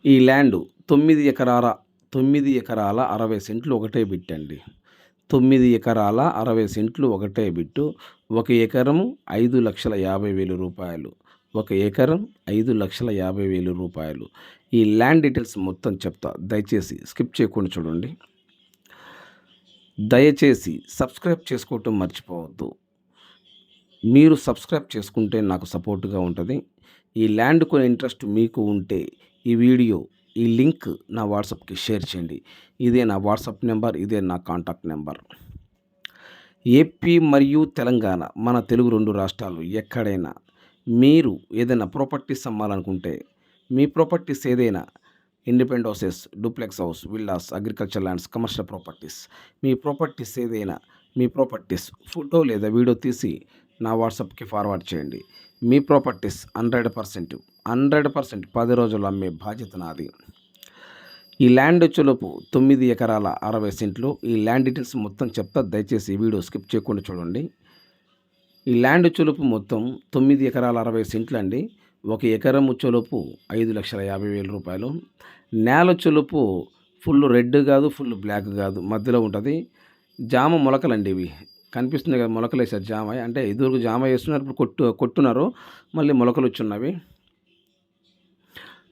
ఈ ల్యాండు 9 ఎకరాల 60 సెంట్లు ఒకటే బిట్టండి. 9 ఎకరాల 60 సెంట్లు ఒకటే బిట్టు. 1 ఎకరం 5,50,000 రూపాయలు. 1 ఎకరం 5,50,000 రూపాయలు. ఈ ల్యాండ్ డీటెయిల్స్ మొత్తం చెప్తా. దయచేసి స్కిప్ చేయకుండా చూడండి. దయచేసి సబ్స్క్రైబ్ చేసుకోవటం మర్చిపోవద్దు. మీరు సబ్స్క్రైబ్ చేసుకుంటే నాకు సపోర్ట్‌గా ఉంటది. ఈ ల్యాండ్ కొనే ఇంట్రెస్ట్ మీకు ఉంటే ఈ లింక్ నా వాట్సాప్‌కి షేర్ చేయండి. ఇదే నా వాట్సాప్ నెంబర్. ఇదే నా కాంటాక్ట్ నెంబర్. ఏపీ మరియు తెలంగాణ మన తెలుగు 2 రాష్ట్రాలు ఎక్కడైనా మీరు ఏదైనా ప్రాపర్టీస్ అమ్మాలనుకుంటే, మీ ప్రాపర్టీస్ ఏదైనా independent houses, duplex house, villas, agriculture lands, commercial properties, మీ ప్రాపర్టీస్ ఏదైనా మీ ప్రాపర్టీస్ ఫోటో లేదా వీడియో తీసి నా వాట్సాప్‌కి ఫార్వర్డ్ చేయండి. మీ ప్రాపర్టీస్ 100% 10 రోజుల్లో అమ్మే బాధ్యత నాది. ఈ ల్యాండ్ వచ్చేలోపు 9 ఎకరాల 60 సెంట్లు. ఈ ల్యాండ్ డీటెయిల్స్ మొత్తం చెప్తా. దయచేసి ఈ వీడియో స్కిప్ చేయకుండా చూడండి. ఈ ల్యాండ్ వచ్చేలోపు మొత్తం 9 ఎకరాల 60 సెంట్లు అండి. 1 ఎకరం వచ్చేలోపు 5,50,000 రూపాయలు. నేల వచ్చేలోపు ఫుల్ రెడ్ కాదు, ఫుల్ బ్లాక్ కాదు, మధ్యలో ఉంటుంది. జామ మొలకలండి ఇవి. కనిపిస్తున్నాయి కదా, మొలకలు వేసారు జామ. అంటే ఇదివరకు జామ వేస్తున్నారు, ఇప్పుడు కొట్టున్నారు, మళ్ళీ మొలకలు వచ్చున్నవి.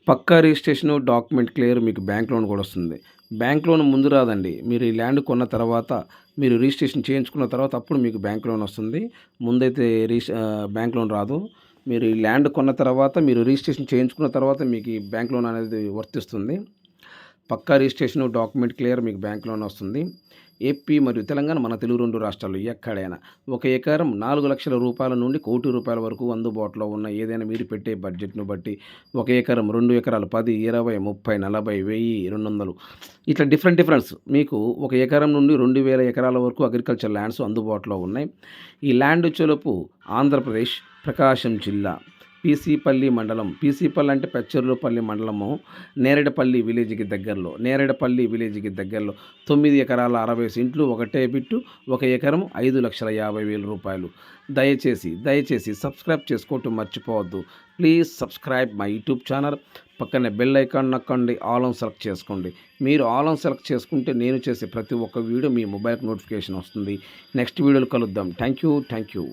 పక్కా రిజిస్ట్రేషను, డాక్యుమెంట్ క్లియర్, మీకు బ్యాంక్ లోన్ కూడా వస్తుంది. బ్యాంక్ లోన్ ముందు రాదండి. మీరు ఈ ల్యాండ్ కొన్న తర్వాత, మీరు రిజిస్ట్రేషన్ చేయించుకున్న తర్వాత అప్పుడు మీకు బ్యాంక్ లోన్ వస్తుంది. ముందైతే బ్యాంక్ లోన్ రాదు. మీరు ఈ ల్యాండ్ కొన్న తర్వాత, మీరు రిజిస్ట్రేషన్ చేయించుకున్న తర్వాత మీకు ఈ బ్యాంక్ లోన్ అనేది వర్తిస్తుంది. పక్కా రిజిస్ట్రేషను, డాక్యుమెంట్ క్లియర్, మీకు బ్యాంక్ లోన్ వస్తుంది. ఏపీ మరియు తెలంగాణ మన తెలుగు 2 రాష్ట్రాలు ఎక్కడైనా 1 ఎకరం 4,00,000 రూపాయల నుండి 1,00,00,000 రూపాయల వరకు అందుబాటులో ఉన్న ఏదైనా మీరు పెట్టే బడ్జెట్ను బట్టి 1 ఎకరం, 2 ఎకరాలు, 10, 20, 30, 40, 1000, 200 ఇట్లా డిఫరెంట్స్ మీకు 1 ఎకరం నుండి 2,000 ఎకరాల వరకు అగ్రికల్చర్ ల్యాండ్స్ అందుబాటులో ఉన్నాయి. ఈ ల్యాండ్ వచ్చేలోపు ఆంధ్రప్రదేశ్, ప్రకాశం జిల్లా, పీసీపల్లి మండలం. పీసీపల్లి అంటే పెచ్చర్లుపల్లి మండలము, నేరేడుపల్లి విలేజ్కి దగ్గరలో. 9 ఎకరాల 60 సెంట్లు ఒకటే బిట్టు. 1 ఎకరం 5,50,000 రూపాయలు. దయచేసి సబ్స్క్రైబ్ చేసుకోవటం మర్చిపోవద్దు. Please subscribe my YouTube channel. పక్కనే బెల్ ఐకాన్ నొక్కండి, ఆల్ ఆన్ సెలెక్ట్ చేసుకోండి. మీరు ఆల్ ఆన్ సెలెక్ట్ చేసుకుంటే నేను చేసే ప్రతి ఒక్క వీడియో మీ మొబైల్కి నోటిఫికేషన్ వస్తుంది. నెక్స్ట్ వీడియోలో కలుద్దాం. Thank you.